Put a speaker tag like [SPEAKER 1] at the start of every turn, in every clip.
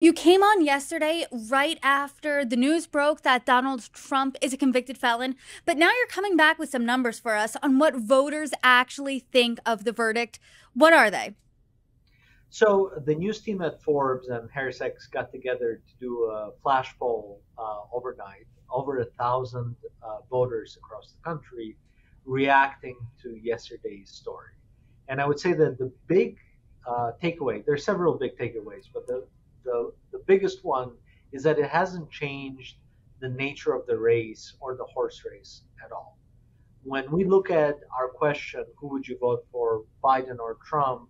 [SPEAKER 1] You came on yesterday right after the news broke that Donald Trump is a convicted felon, but now you're coming back with some numbers for us on what voters actually think of the verdict. What are they?
[SPEAKER 2] So the news team at Forbes and HarrisX got together to do a flash poll overnight. Over 1,000 voters across the country reacting to yesterday's story. And I would say that the big takeaway, there's several big takeaways, but the biggest one is that it hasn't changed the nature of the race or the horse race at all. When we look at our question, who would you vote for, Biden or Trump,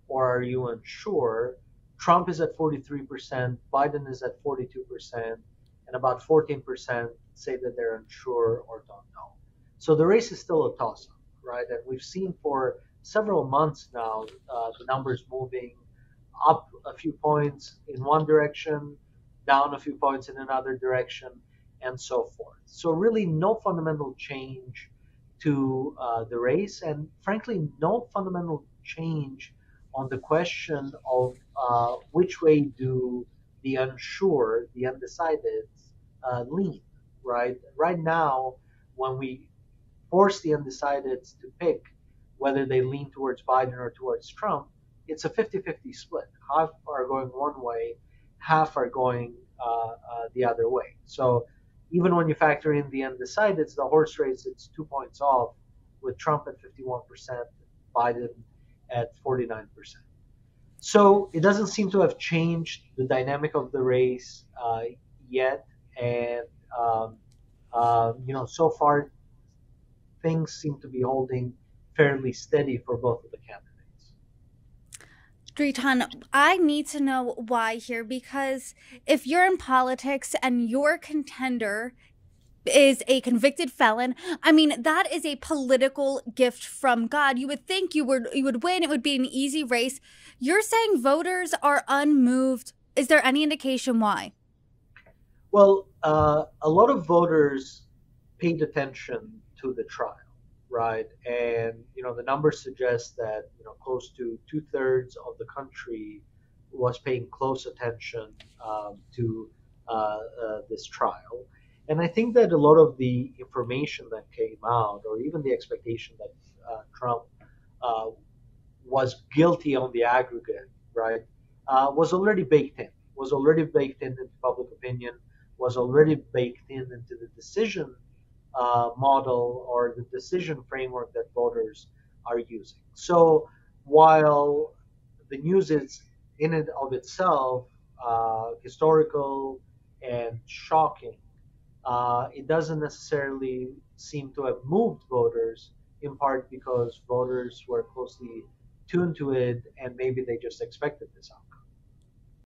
[SPEAKER 2] or are you unsure? Trump is at 43%, Biden is at 42%, and about 14% say that they're unsure or don't know. So the race is still a toss up, right? And we've seen for several months now the numbers moving up a few points in one direction, down a few points in another direction, and so forth. So, really, no fundamental change to the race, and frankly, no fundamental change on the question of which way do the unsure, the undecided, lean, right? Right now, when we force the undecided to pick whether they lean towards Biden or towards Trump, it's a 50-50 split. Half are going one way, half are going the other way. So even when you factor in the undecideds, the horse race, it's 2 points off with Trump at 51%, Biden at 49%. So it doesn't seem to have changed the dynamic of the race yet. And, so far things seem to be holding fairly steady for both of the candidates.
[SPEAKER 1] Dritan, I need to know why here because if you're in politics and your contender is a convicted felon, I mean that is a political gift from God. You would think you would win. It would be an easy race. You're saying voters are unmoved. Is there any indication why?
[SPEAKER 2] Well, a lot of voters paid attention to the trial, right? And the numbers suggest that close to 2/3 of the country was paying close attention to this trial. And I think that a lot of the information that came out, or even the expectation that Trump uh, was guilty on the aggregate, right, was already baked in into public opinion, was already baked in into the decision model or the decision framework that voters are using. So while the news is in and of itself historical and shocking, it doesn't necessarily seem to have moved voters, in part because voters were closely tuned to it and maybe they just expected this outcome.